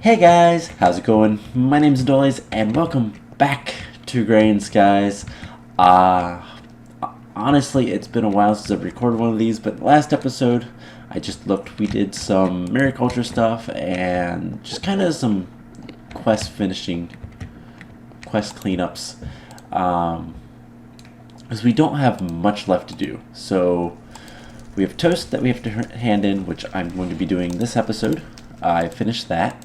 Hey guys, how's it going? My name's Dollies, and welcome back to Agrarian Skies. Uh, Honestly, it's been a while since I've recorded one of these, but last episode, I just looked, we did some mariculture stuff, and just kind of some quest finishing, quest cleanups, because we don't have much left to do. So, we have toast that we have to hand in, which I'm going to be doing this episode. I finished that.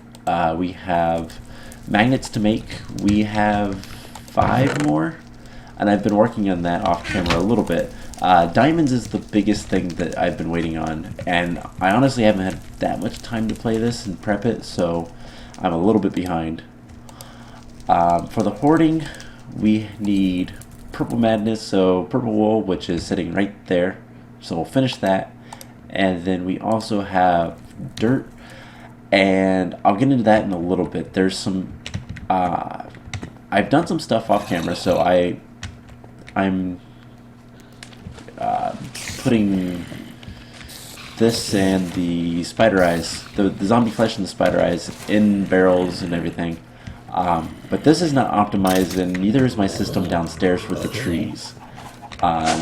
We have magnets to make. We have 5 more, and I've been working on that off camera a little bit. Diamonds is the biggest thing that I've been waiting on, and I honestly haven't had that much time to play this and prep it, so I'm a little bit behind. For the hoarding, we need purple madness, so purple wool, which is sitting right there. So we'll finish that, and then we also have dirt. And I'll get into that in a little bit. There's some, I've done some stuff off camera, so I'm putting this and the spider eyes, the zombie flesh and the spider eyes in barrels and everything. But this is not optimized, and neither is my system downstairs with the trees.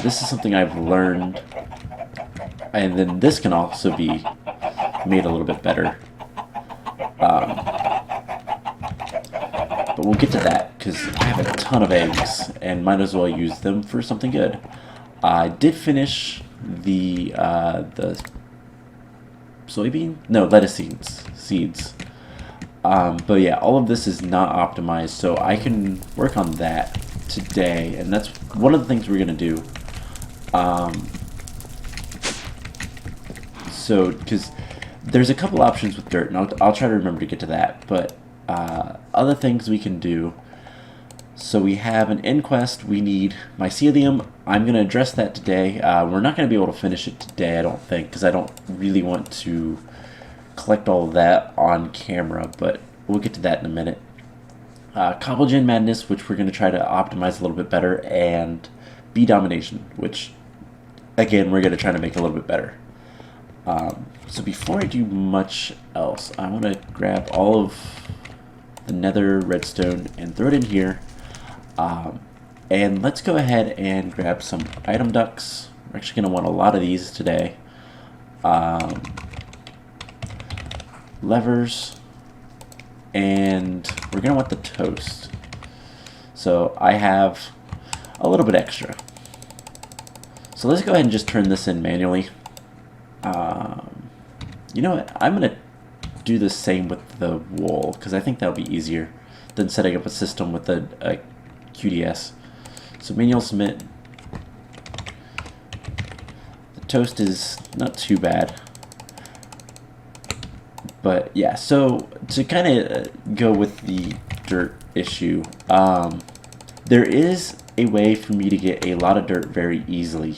This is something I've learned, and then this can also be made a little bit better. But we'll get to that, because I have a ton of eggs, and might as well use them for something good. I did finish the soybean? No, lettuce seeds. But yeah, all of this is not optimized, so I can work on that today, and that's one of the things we're going to do. Because there's a couple options with dirt, and I'll try to remember to get to that, but other things we can do. So we have an end quest. We need mycelium. I'm going to address that today. We're not going to be able to finish it today, I don't think, because I don't really want to collect all of that on camera, but we'll get to that in a minute. Cobblestone madness, which we're going to try to optimize a little bit better, and bee domination, which, again, we're going to try to make a little bit better. So before I do much else, I want to grab all of the nether redstone and throw it in here. And let's go ahead and grab some item ducks. We're actually going to want a lot of these today. Levers. And we're going to want the toast. So I have a little bit extra. So let's go ahead and just turn this in manually. You know what? I'm going to do the same with the wool, because I think that'll be easier than setting up a system with a QDS. So manual submit. The toast is not too bad. But yeah, so to kind of go with the dirt issue, there is a way for me to get a lot of dirt very easily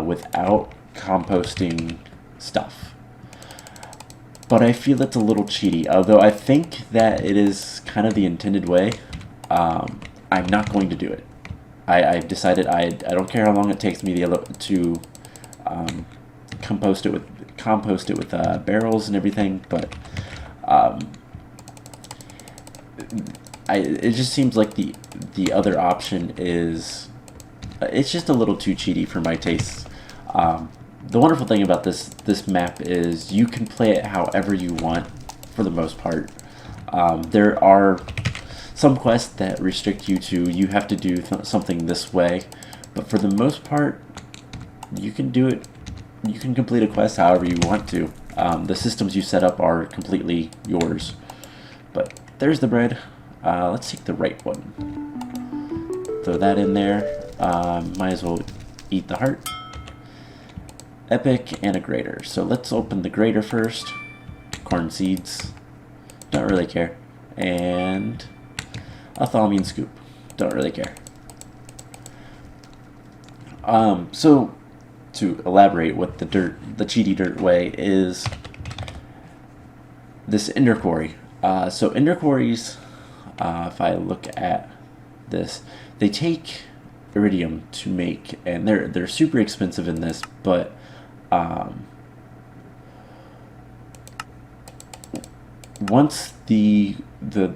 without composting stuff. But I feel it's a little cheaty, although I think that it is kind of the intended way. I'm not going to do it. I've decided I don't care how long it takes me to compost it with barrels and everything, but it just seems like the other option is it's just a little too cheaty for my tastes. The wonderful thing about this map is you can play it however you want for the most part. There are some quests that restrict you to you have to do something this way, but for the most part you can do it. You can complete a quest however you want to. The systems you set up are completely yours. But there's the bread. Let's take the right one. Throw that in there. Might as well eat the heart. Epic and a grater. So let's open the grater first. Corn seeds. Don't really care. And a thalmium scoop. Don't really care. So to elaborate what the cheaty dirt way is, this ender quarry. So ender quarries, if I look at this, they take iridium to make, and they're super expensive in this, but once the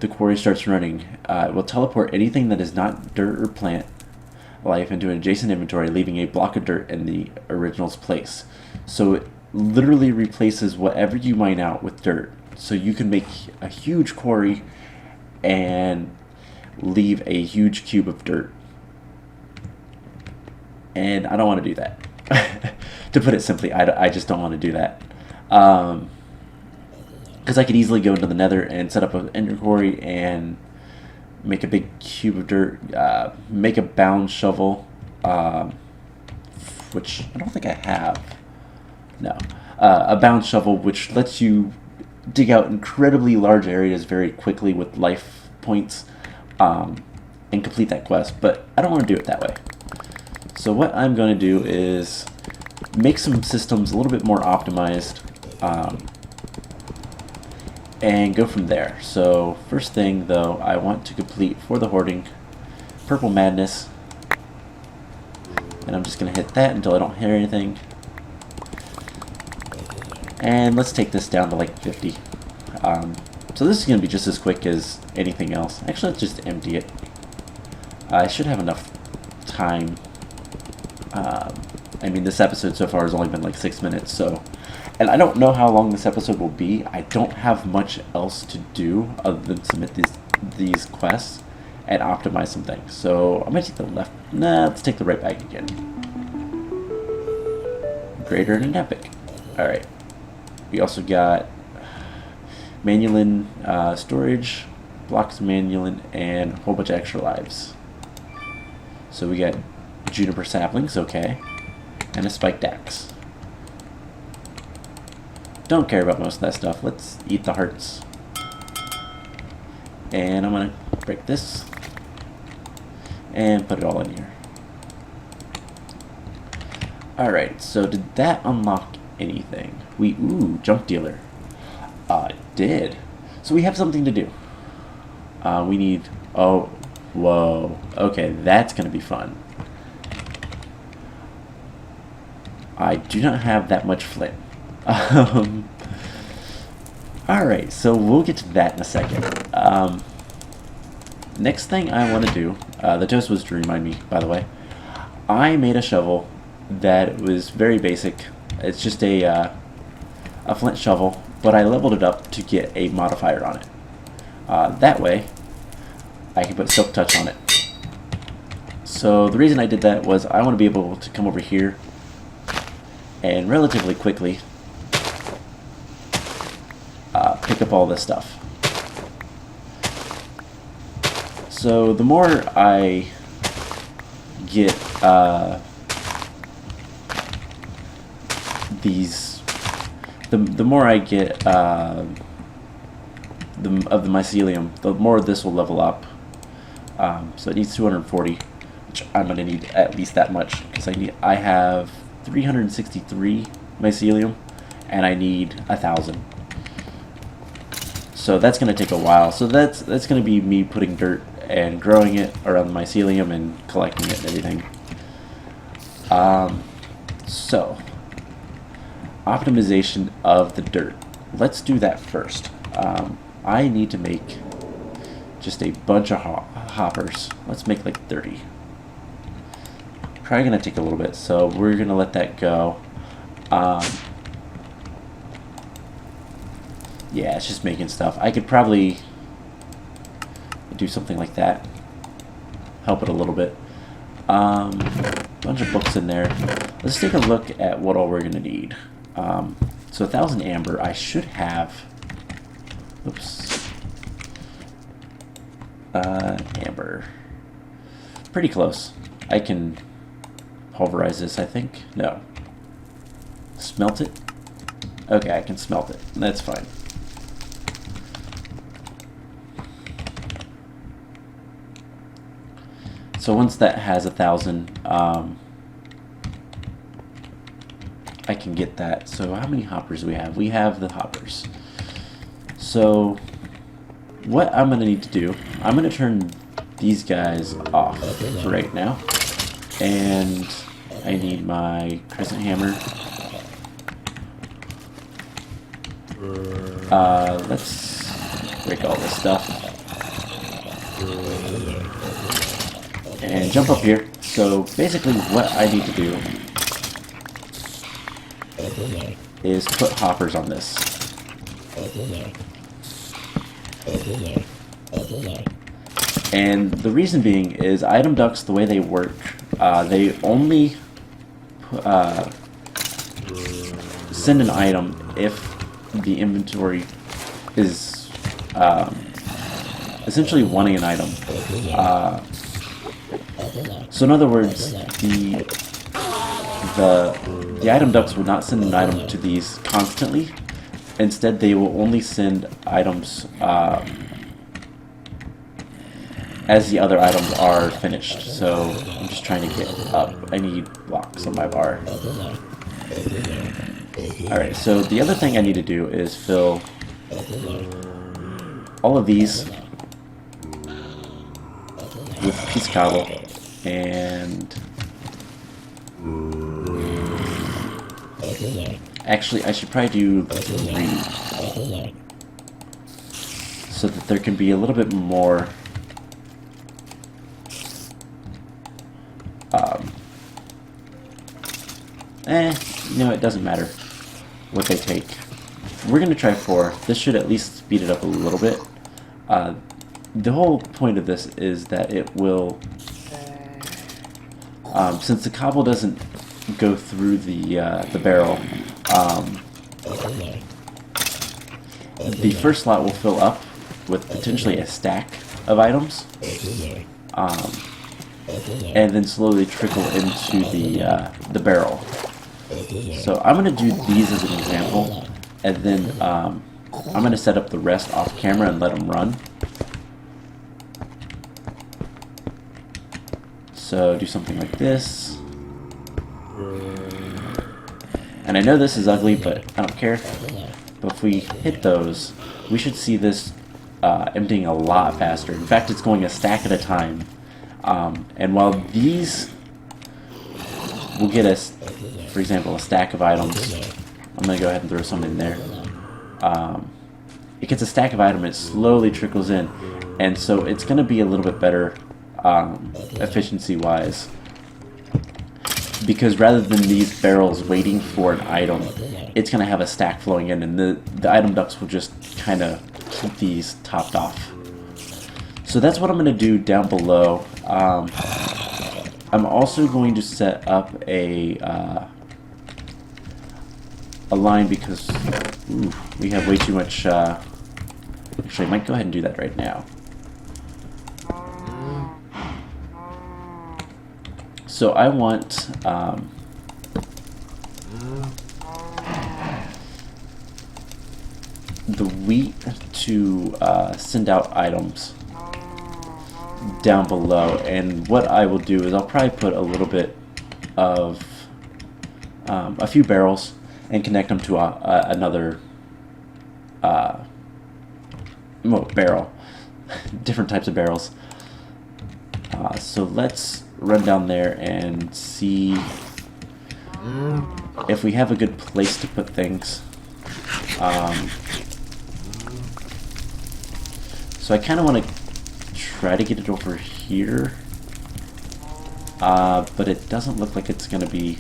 quarry starts running, it will teleport anything that is not dirt or plant life into an adjacent inventory, leaving a block of dirt in the original's place. So it literally replaces whatever you mine out with dirt. So you can make a huge quarry and leave a huge cube of dirt. And I don't want to do that. To put it simply, I just don't want to do that. Because I could easily go into the nether and set up an ender quarry and make a big cube of dirt, make a bound shovel, which I don't think I have. No. A bound shovel which lets you dig out incredibly large areas very quickly with life points, and complete that quest, but I don't want to do it that way. So what I'm going to do is make some systems a little bit more optimized, and go from there. So first thing though, I want to complete for the hoarding Purple Madness, and I'm just going to hit that until I don't hear anything. And let's take this down to like 50. So this is going to be just as quick as anything else. Actually, let's just empty it. I should have enough time. I mean, this episode so far has only been like 6 minutes, so... And I don't know how long this episode will be. I don't have much else to do other than submit these quests and optimize some things. So I'm going to take the left... Nah, let's take the right back again. Greater and an epic. Alright. We also got Manulin storage, blocks of Manulin, and a whole bunch of extra lives. So we got juniper saplings, okay, and a spiked axe. Don't care about most of that stuff. Let's eat the hearts. And I'm gonna break this and put it all in here. Alright, so did that unlock anything? Ooh, junk dealer. It did. So we have something to do. We need, oh, whoa. Okay, that's gonna be fun. I do not have that much flint. Alright, so we'll get to that in a second. Next thing I want to do, the toast was to remind me, by the way, I made a shovel that was very basic. It's just a flint shovel, but I leveled it up to get a modifier on it. That way, I can put silk touch on it. So the reason I did that was I want to be able to come over here and relatively quickly pick up all this stuff. So the more I get the more I get of the mycelium, the more this will level up. So it needs 240, which I'm gonna need at least that much because I have 363 mycelium, and I need 1,000. So that's going to take a while. So that's going to be me putting dirt and growing it around the mycelium and collecting it and everything. So optimization of the dirt. Let's do that first. I need to make just a bunch of hoppers. Let's make like 30. Probably going to take a little bit, so we're going to let that go. Yeah, it's just making stuff. I could probably do something like that. Help it a little bit. Bunch of books in there. Let's take a look at what all we're going to need. So 1,000 amber. I should have... Oops. Amber. Pretty close. I can pulverize this, I think. No. Smelt it? Okay, I can smelt it. That's fine. So once that has 1,000, I can get that. So how many hoppers do we have? We have the hoppers. So what I'm going to need to do, I'm going to turn these guys off for right now. And I need my crescent hammer. Let's break all this stuff. And jump up here. So basically what I need to do is put hoppers on this. And the reason being is item ducts, the way they work, they only send an item if the inventory is essentially wanting an item. So in other words, the item ducts will not send an item to these constantly. Instead, they will only send items as the other items are finished. So I'm just trying to get up. I need blocks on my bar. Alright, so the other thing I need to do is fill all of these with a piece of cobble, and actually I should probably do 3 so that there can be a little bit more no, it doesn't matter what they take. We're going to try 4. This should at least speed it up a little bit. The whole point of this is that it will, since the cobble doesn't go through the barrel, the first slot will fill up with potentially a stack of items, and then slowly trickle into the barrel. So I'm going to do these as an example, and then I'm going to set up the rest off camera and let them run. So do something like this. And I know this is ugly, but I don't care. But if we hit those, we should see this emptying a lot faster. In fact, it's going a stack at a time. And while these will get us, for example, a stack of items, I'm going to go ahead and throw some in there. It gets a stack of items, it slowly trickles in, and so it's going to be a little bit better efficiency-wise, because rather than these barrels waiting for an item, it's going to have a stack flowing in, and the item ducts will just kind of keep these topped off. So that's what I'm going to do down below. I'm also going to set up a line because we have way too much. Actually, I might go ahead and do that right now. So I want the wheat to send out items down below, and what I will do is I'll probably put a little bit of a few barrels and connect them to another barrel. Different types of barrels. So let's run down there and see if we have a good place to put things. So I kind of want to try to get it over here, but it doesn't look like it's going to be.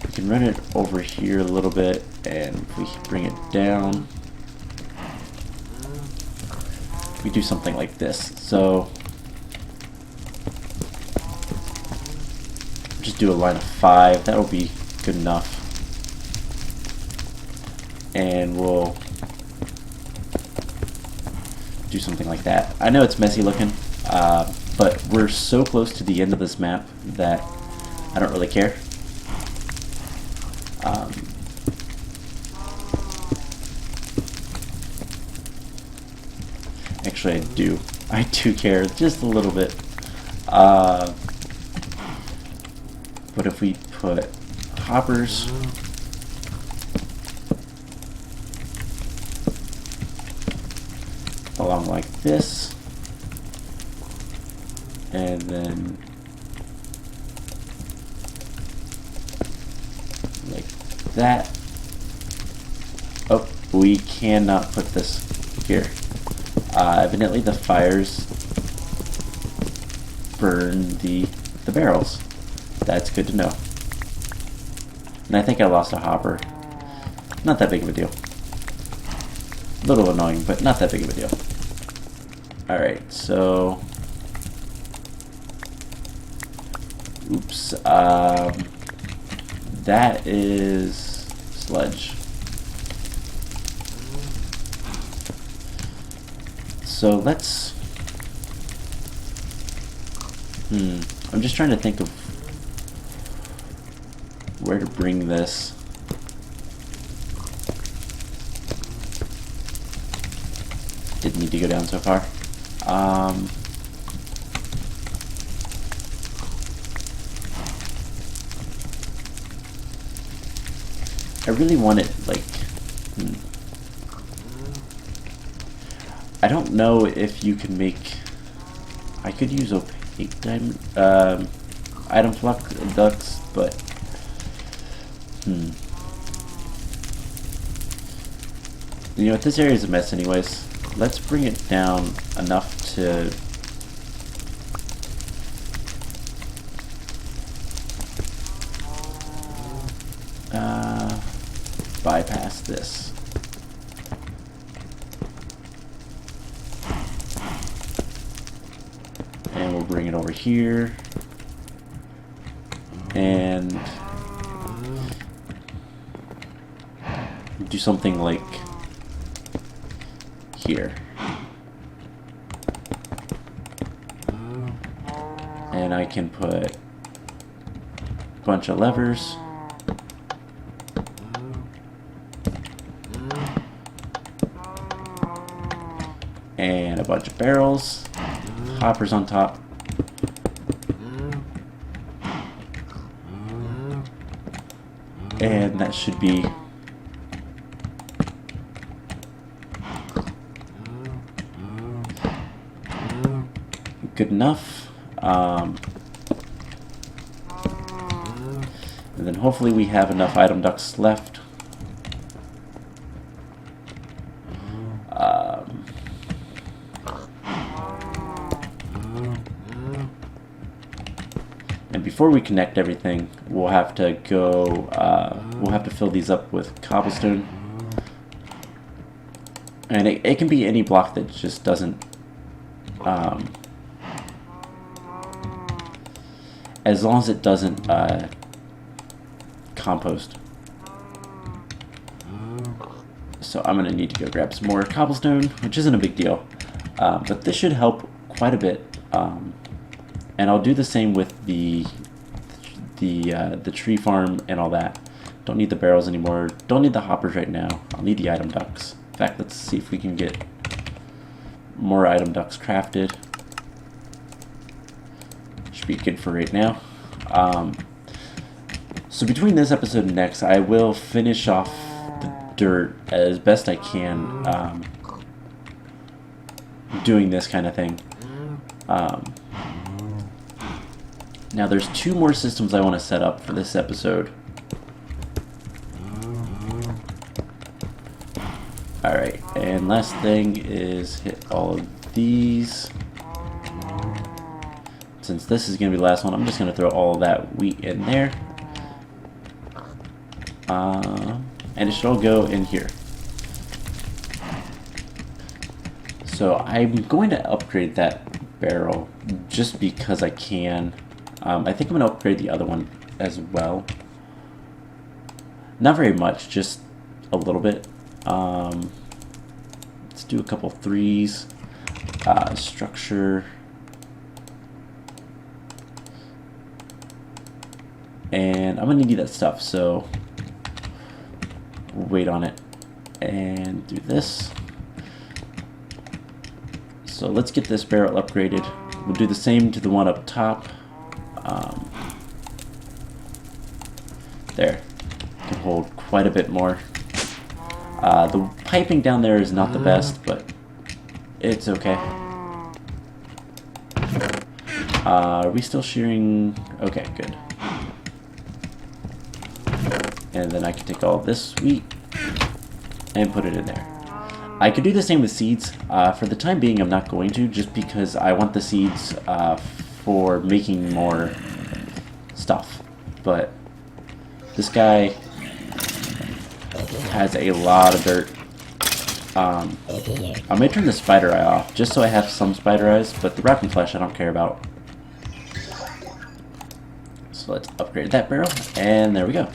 We can run it over here a little bit, and if we bring it down, we do something like this. So just do a line of 5. That'll be good enough, and we'll do something like that. I know it's messy looking, but we're so close to the end of this map that I don't really care. Actually, I do care just a little bit. But if we put hoppers along like this, and then like that. Oh, we cannot put this here. Evidently the fires burn the barrels. That's good to know. And I think I lost a hopper. Not that big of a deal. A little annoying, but not that big of a deal. Alright, so... Oops. That is sludge. So let's... I'm just trying to think of where to bring this. Didn't need to go down so far. I really want it like... I don't know if you can make... I could use opaque diamond, item flux ducts, but... You know what, this area is a mess anyways. Let's bring it down enough to... bypass this. And we'll bring it over here. And do something like here. And I can put a bunch of levers. And a bunch of barrels. Hoppers on top. And that should be good enough. And then hopefully we have enough item ducts left. And before we connect everything, we'll have to go, we'll have to fill these up with cobblestone. And it can be any block that just doesn't, as long as it doesn't compost. So I'm going to need to go grab some more cobblestone, which isn't a big deal. But this should help quite a bit. And I'll do the same with the tree farm and all that. Don't need the barrels anymore. Don't need the hoppers right now. I'll need the item ducts. In fact, let's see if we can get more item ducts crafted. Should be good for right now. So between this episode and next, I will finish off the dirt as best I can, doing this kind of thing. Now there's 2 more systems I want to set up for this episode. Alright, and last thing is hit all of these. Since this is going to be the last one, I'm just going to throw all of that wheat in there. And it should all go in here. So I'm going to upgrade that barrel just because I can. I think I'm going to upgrade the other one as well. Not very much, just a little bit. Let's do a couple 3s. Structure. And I'm going to need that stuff, so we'll wait on it and do this. So let's get this barrel upgraded. We'll do the same to the one up top. There, can hold quite a bit more. The piping down there is not the best, but it's okay. Are we still shearing? Okay, good. And then I can take all this wheat and put it in there. I could do the same with seeds. For the time being, I'm not going to, just because I want the seeds for making more stuff. But this guy has a lot of dirt. I'm going to turn the spider eye off, just so I have some spider eyes, but the rotten flesh I don't care about. So let's upgrade that barrel, and there we go.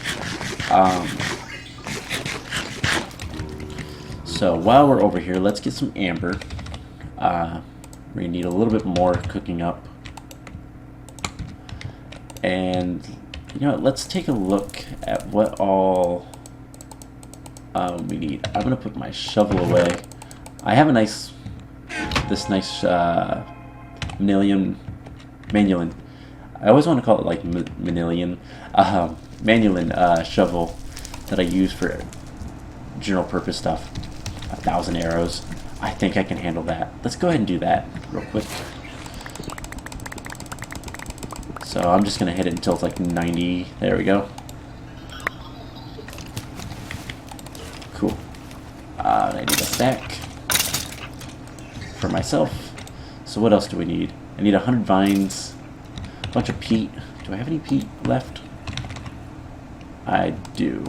So while we're over here, let's get some amber. We need a little bit more cooking up. And, you know what, let's take a look at what all we need. I'm going to put my shovel away. I have this nice manilian. I always want to call it like manilian. Manulin shovel that I use for general purpose stuff. 1,000 arrows. I think I can handle that. Let's go ahead and do that real quick. So I'm just going to hit it until it's like 90. There we go. Cool. I need a stack for myself. So what else do we need? I need 100 vines, a bunch of peat. Do I have any peat left? I do.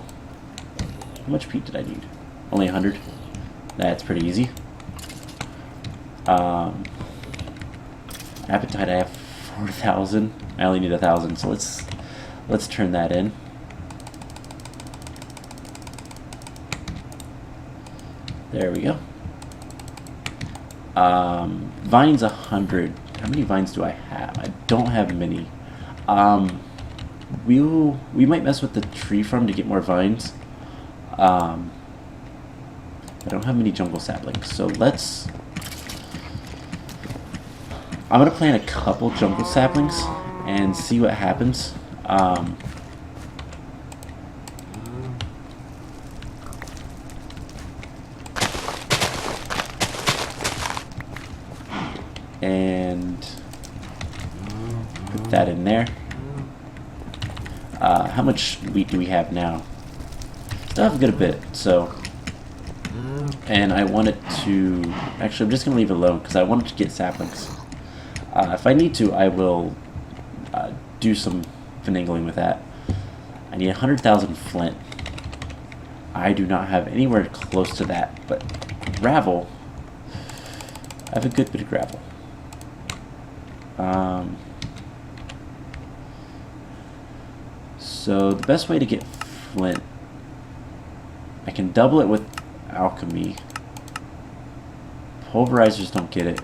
How much peat did I need? Only 100. That's pretty easy. Appetite, I have 4,000. I only need 1,000, so let's turn that in. There we go. Vines 100. How many vines do I have? I don't have many. We might mess with the tree farm to get more vines. I don't have many jungle saplings, so I'm gonna plant a couple jungle saplings and see what happens. And put that in there. How much wheat do we have now? Still have a good bit, so. And I want it to... Actually, I'm just going to leave it alone because I want it to get saplings. If I need to, I will do some finagling with that. I need 100,000 flint. I do not have anywhere close to that, but gravel... I have a good bit of gravel. So the best way to get flint... I can double it with alchemy. Pulverizers don't get it.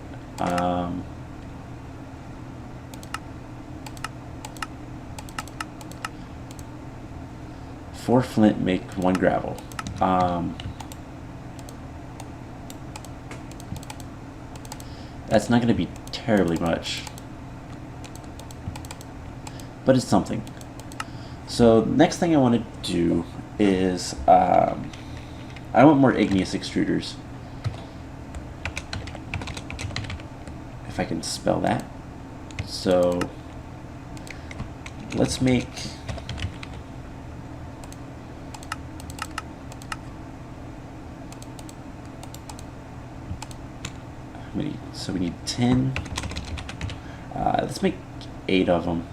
4 flint make 1 gravel. That's not going to be terribly much, but it's something. So next thing I want to do is I want more igneous extruders. If I can spell that. So let's make how many? So we need 10. Let's make 8 of them.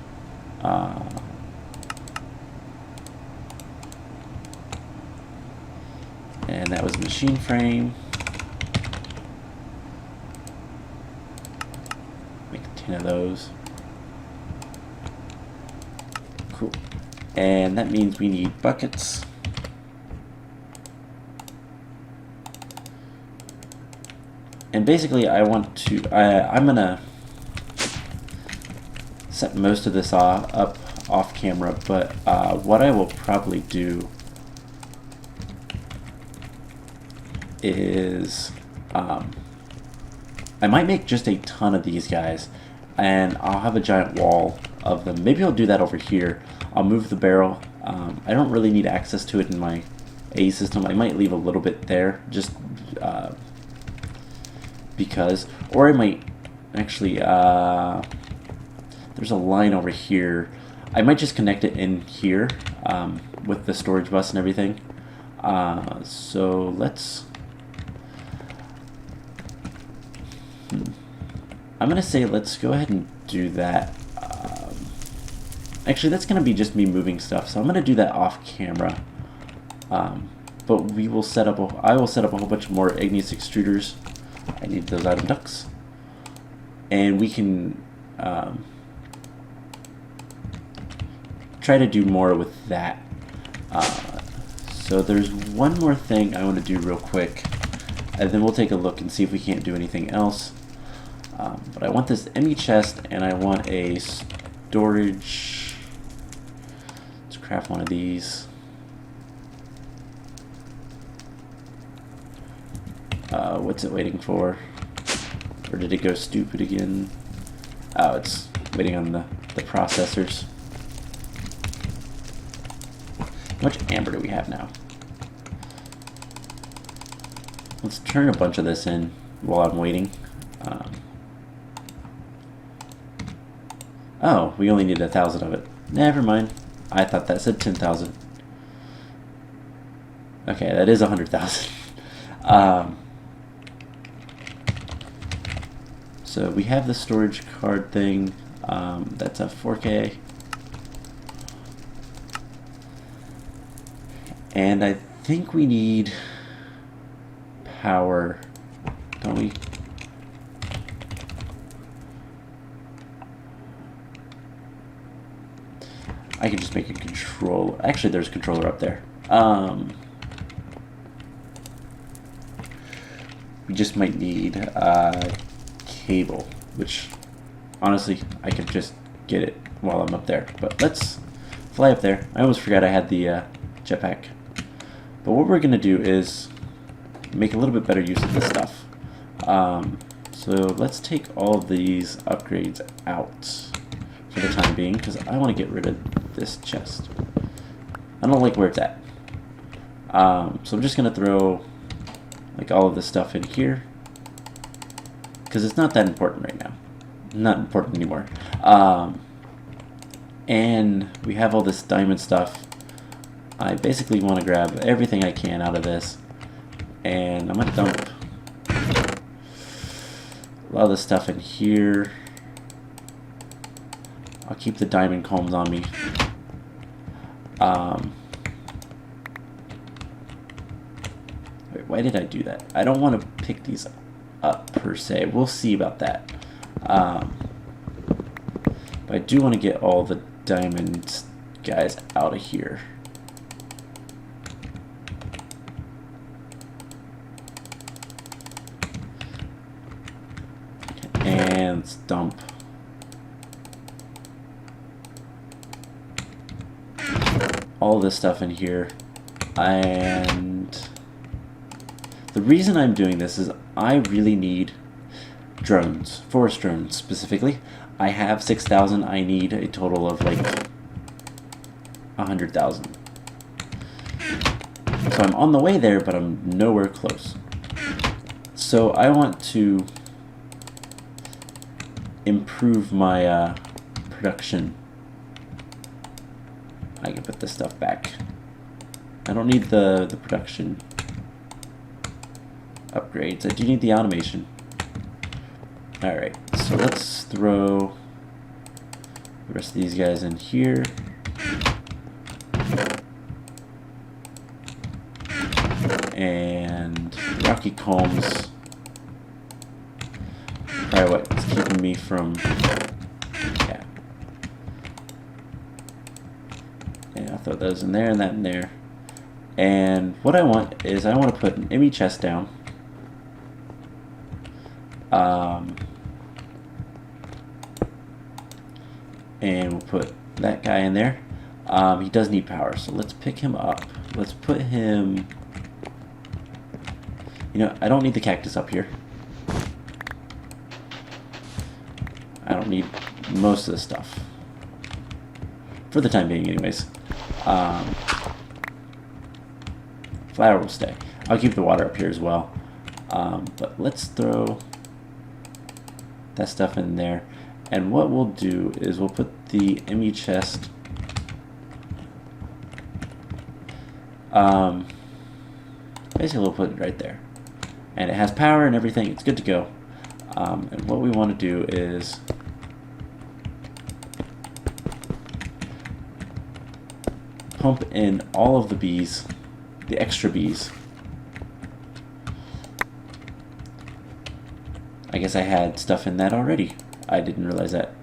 And that was machine frame. Make 10 of those. Cool. And that means we need buckets. And basically I want to, I'm gonna set most of this up off camera, but what I will probably do is I might make just a ton of these guys and I'll have a giant wall of them. Maybe I'll do that over here. I'll move the barrel. I don't really need access to it in my A system. I might leave a little bit there just because, or I might actually there's a line over here. I might just connect it in here with the storage bus and everything. So let's... I'm going to say let's go ahead and do that. Actually, that's going to be just me moving stuff, so I'm going to do that off camera. But we will set up I will set up a whole bunch more igneous extruders. I need those item ducts. And we can try to do more with that. So there's one more thing I want to do real quick, and then we'll take a look and see if we can't do anything else. But I want this ME chest, and I want a storage. Let's craft one of these. What's it waiting for? Or did it go stupid again? Oh, it's waiting on the processors. How much amber do we have now? Let's turn a bunch of this in while I'm waiting. Oh, we only need 1,000 of it. Never mind. I thought that said 10,000. Okay, that is 100,000. So we have the storage card thing. That's a 4K. And I think we need power, don't we? I can just make a controller. Actually, there's a controller up there. We just might need cable, which honestly I could just get it while I'm up there. But let's fly up there. I almost forgot I had the jetpack. But what we're gonna do is make a little bit better use of this stuff. So let's take all of these upgrades out for the time being, because I want to get rid of this chest. I don't like where it's at. So I'm just gonna throw like all of this stuff in here, because it's not that important right now. Not important anymore. And we have all this diamond stuff. I basically want to grab everything I can out of this, and I'm going to dump a lot of this stuff in here. I'll keep the diamond combs on me. Wait, why did I do that? I don't want to pick these up per se. We'll see about that. But I do want to get all the diamond guys out of here. And let's dump all this stuff in here. And the reason I'm doing this is I really need drones, forest drones specifically. I have 6,000. I need a total of like 100,000. So I'm on the way there, but I'm nowhere close. So I want to improve my production. I can put this stuff back. I don't need the production upgrades. I do need the automation. Alright, so let's throw the rest of these guys in here. And rocky combs. Probably what's keeping me from... Yeah. Yeah, I'll throw those in there and that in there. And what I want is I want to put an ME chest down. And we'll put that guy in there. He does need power, so let's pick him up. Let's put him... You know, I don't need the cactus up here. I don't need most of the stuff. For the time being, anyways. Flower will stay. I'll keep the water up here as well. But let's throw that stuff in there. And what we'll do is we'll put the ME chest basically we'll put it right there. And it has power and everything, it's good to go. And what we want to do is pump in all of the bees, the extra bees. I guess I had stuff in that already. I didn't realize that.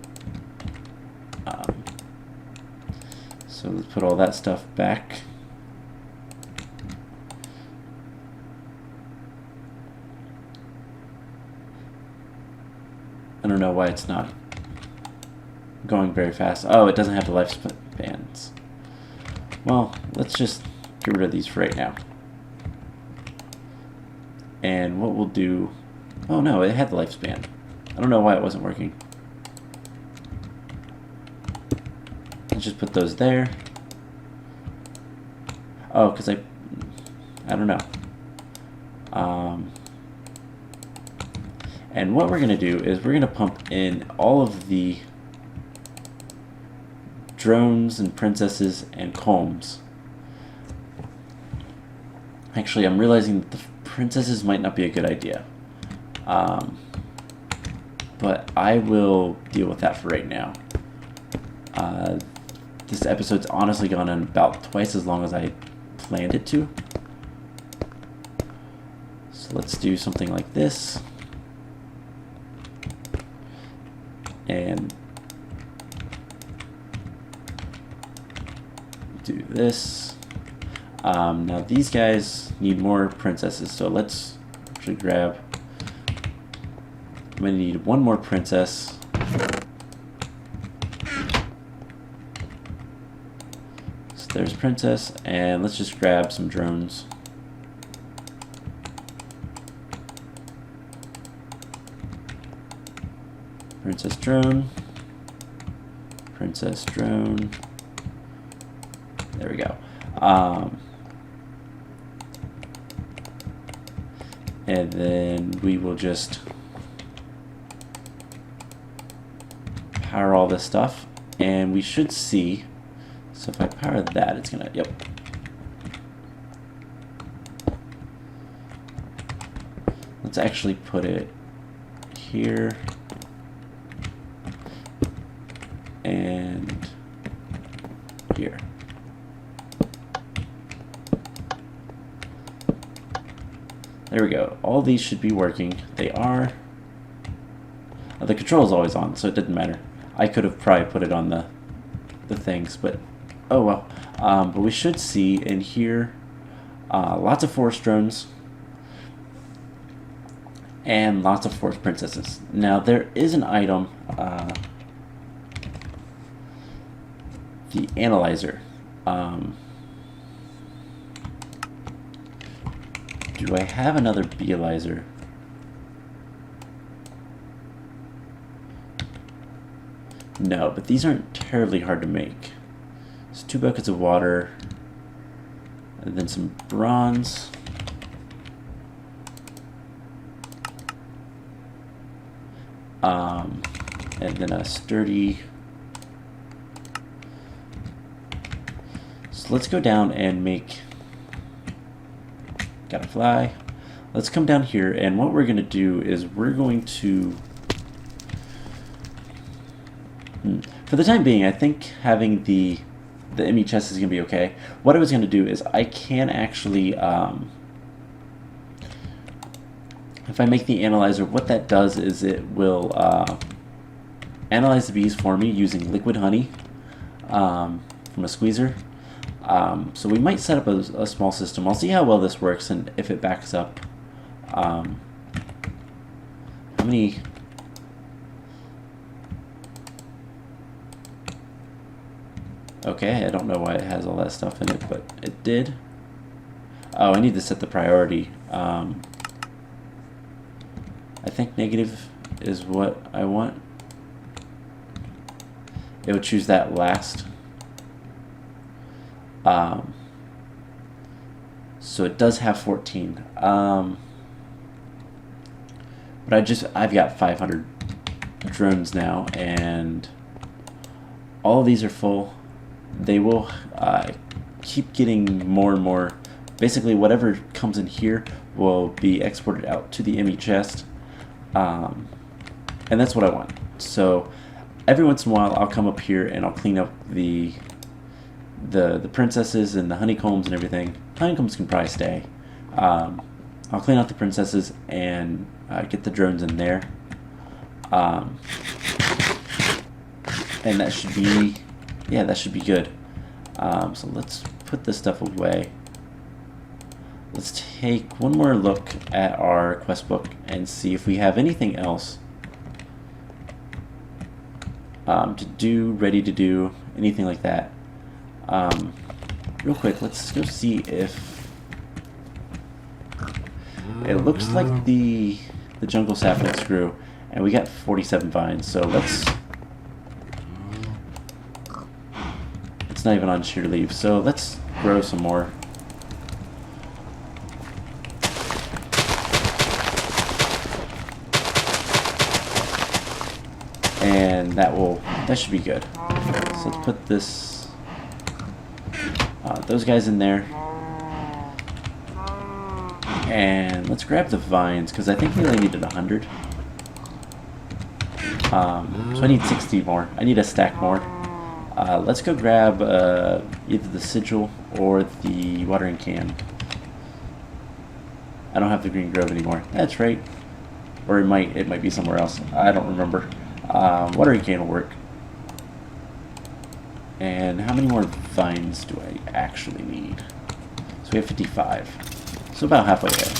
So let's put all that stuff back. I don't know why it's not going very fast. Oh, it doesn't have the lifespans. Well, let's just get rid of these for right now. And what we'll do... Oh no, it had the lifespan. I don't know why it wasn't working. Let's just put those there. Oh, because I don't know. And what we're going to do is we're going to pump in all of the drones and princesses and combs. Actually, I'm realizing that the princesses might not be a good idea. But I will deal with that for right now. This episode's honestly gone on about twice as long as I planned it to. So let's do something like this. And do this. Now these guys need more princesses, so let's actually grab... I'm going to need one more princess. So there's princess, and let's just grab some drones. Princess drone. Princess drone. There we go. And then we will just power all this stuff, and we should see. So if I power that, it's gonna, yep. Let's actually put it here and here. There we go. All these should be working. They are. The control is always on, so it didn't matter. I could have probably put it on the things, but oh well. But we should see in here lots of forest drones and lots of forest princesses. Now there is an item, the analyzer. Do I have another beealizer? No, but these aren't terribly hard to make. It's 2 buckets of water, and then some bronze. And then a sturdy. So let's go down and make. Gotta fly. Let's come down here, and what we're going to do is we're going to. For the time being, I think having the ME chest is going to be okay. What I was going to do is I can actually, if I make the analyzer, what that does is it will analyze the bees for me using liquid honey from a squeezer. So we might set up a small system. I'll see how well this works and if it backs up. How many... Okay, I don't know why it has all that stuff in it, but it did. Oh, I need to set the priority. I think negative is what I want. It would choose that last. So it does have 14. But I've got 500 drones now, and all of these are full. They will keep getting more and more. Basically, whatever comes in here will be exported out to the ME chest, and that's what I want. So every once in a while I'll come up here and I'll clean up the princesses and the honeycombs and everything. Honeycombs can probably stay. I'll clean out the princesses and get the drones in there. And that should be, yeah, that should be good. So let's put this stuff away. Let's take one more look at our quest book and see if we have anything else to do, ready to do, anything like that. Real quick, let's go see if it looks like the jungle saplings grew, and we got 47 vines. So it's not even on sheer leaves. So let's grow some more. And that should be good. So let's put this, those guys in there. And let's grab the vines, because I think we only needed 100. So I need 60 more. I need a stack more. Let's go grab either the sigil or the watering can. I don't have the green grove anymore. That's right. Or it might be somewhere else. I don't remember. Watering can will work. And how many more vines do I actually need? So we have 55. So about halfway there.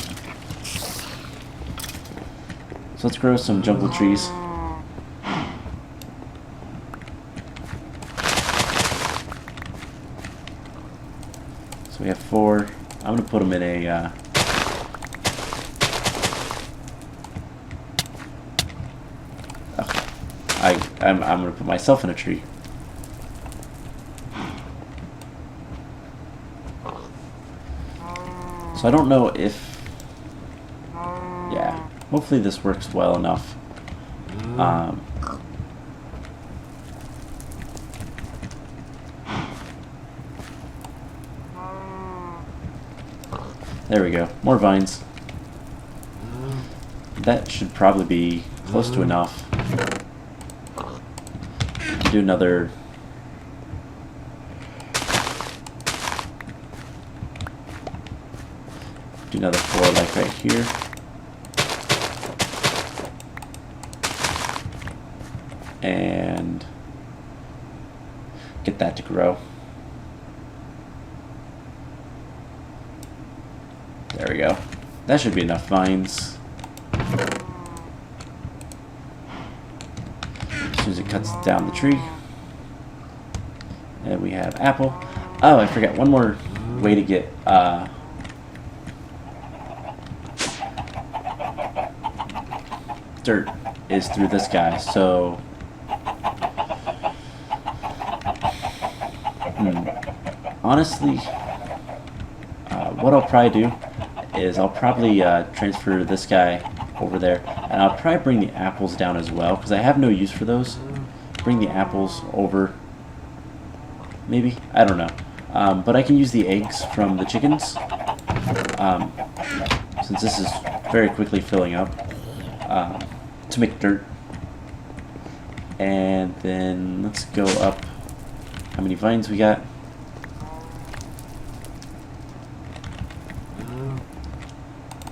So let's grow some jungle trees. So we have 4. I'm going to put them in a... I'm going to put myself in a tree. So I don't know if... Yeah, hopefully this works well enough. There we go. More vines. That should probably be close to enough. Do another... Do another 4 like right here. And get that to grow. There we go. That should be enough vines. As soon as it cuts down the tree. And we have apple. Oh, I forgot one more way to get dirt is through this guy. So honestly, what I'll probably do is I'll probably transfer this guy over there, and I'll probably bring the apples down as well, because I have no use for those. Bring the apples over, maybe, I don't know, but I can use the eggs from the chickens, since this is very quickly filling up, to make dirt. And then let's go up. How many vines we got?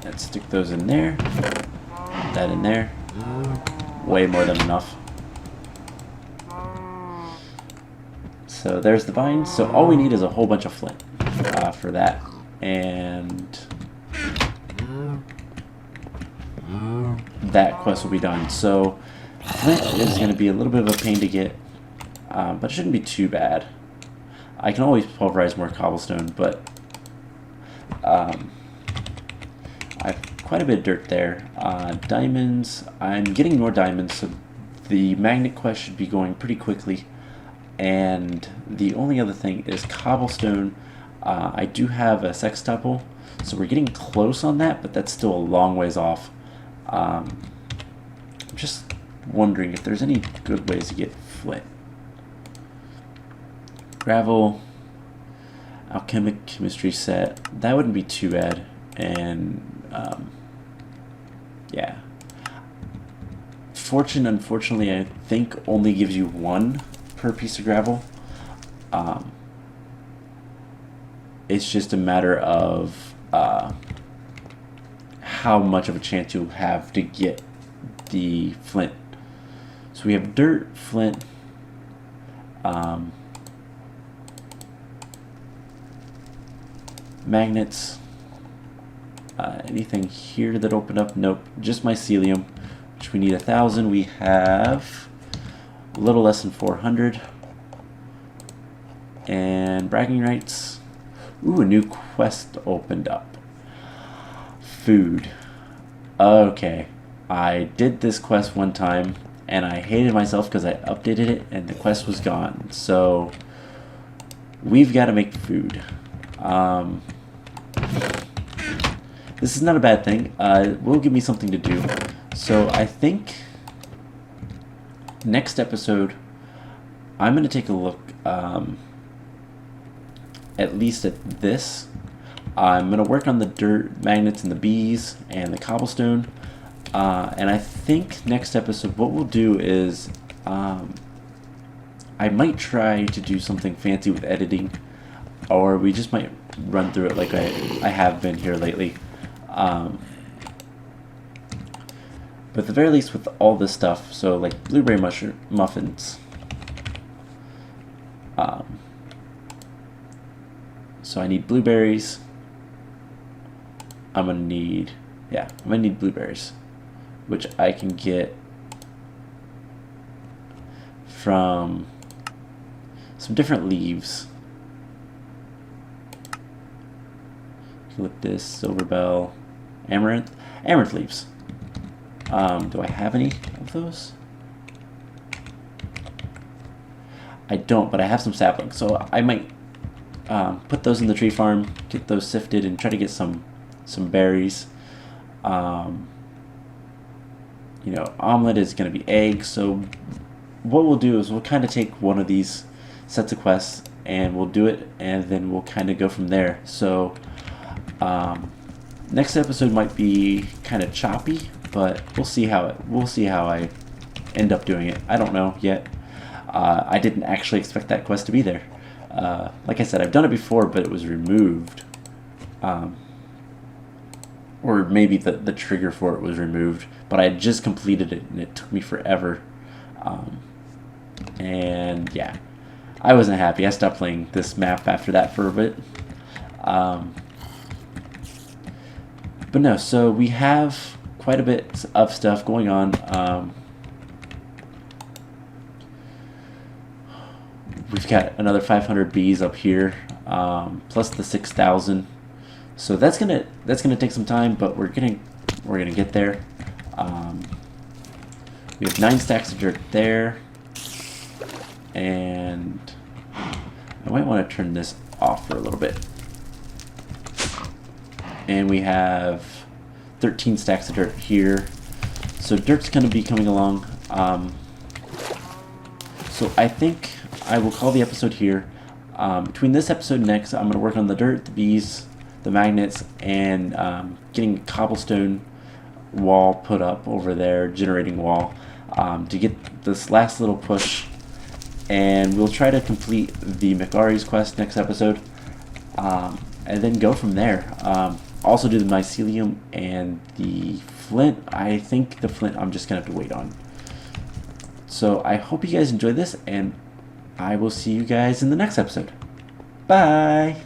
Let's stick those in there. That in there. Way more than enough. So there's the vines. So all we need is a whole bunch of flint for that. And that quest will be done. So flint is going to be a little bit of a pain to get, but it shouldn't be too bad. I can always pulverize more cobblestone, but I have quite a bit of dirt there. Diamonds, I'm getting more diamonds, so the magnet quest should be going pretty quickly. And the only other thing is cobblestone. I do have a sextuple, so we're getting close on that, but that's still a long ways off. I'm just wondering if there's any good ways to get flint. Gravel, alchemic chemistry set, that wouldn't be too bad. and yeah. Fortune, unfortunately, I think only gives you 1 per piece of gravel. It's just a matter of how much of a chance you'll have to get the flint. So we have dirt, flint, magnets. Anything here that opened up? Nope, just mycelium, which we need 1,000. We have a little less than 400. And bragging rights. Ooh, a new quest opened up. Food. Okay, I did this quest one time and I hated myself because I updated it and the quest was gone. So we've got to make food. This is not a bad thing. It will give me something to do. So I think next episode I'm going to take a look at least at this. I'm going to work on the dirt, magnets, and the bees, and the cobblestone. And I think next episode what we'll do is I might try to do something fancy with editing, or we just might run through it like I have been here lately. But at the very least with all this stuff, so like blueberry muffins. So I need blueberries. I'm gonna need blueberries, which I can get from some different leaves. Eucalyptus, silver bell, amaranth leaves. Do I have any of those? I don't, but I have some saplings, so I might put those in the tree farm, get those sifted, and try to get some berries. You know, omelet is going to be eggs, so what we'll do is we'll kind of take one of these sets of quests and we'll do it, and then we'll kind of go from there. So next episode might be kind of choppy, but we'll see how I end up doing it. I don't know yet. I didn't actually expect that quest to be there. Like I said, I've done it before, but it was removed. Or maybe the trigger for it was removed, but I had just completed it and it took me forever. And yeah, I wasn't happy. I stopped playing this map after that for a bit. But no, so we have quite a bit of stuff going on. We've got another 500 bees up here, plus the 6,000. So that's gonna take some time, but we're gonna get there. We have 9 stacks of dirt there, and I might want to turn this off for a little bit. And we have 13 stacks of dirt here, so dirt's gonna be coming along. So I think I will call the episode here. Between this episode and next, I'm going to work on the dirt, the bees, the magnets, and getting a cobblestone wall put up over there, generating wall, to get this last little push. And we'll try to complete the McArie's quest next episode, and then go from there. Also do the mycelium and the flint. I think the flint I'm just going to have to wait on. So I hope you guys enjoyed this, and I will see you guys in the next episode. Bye!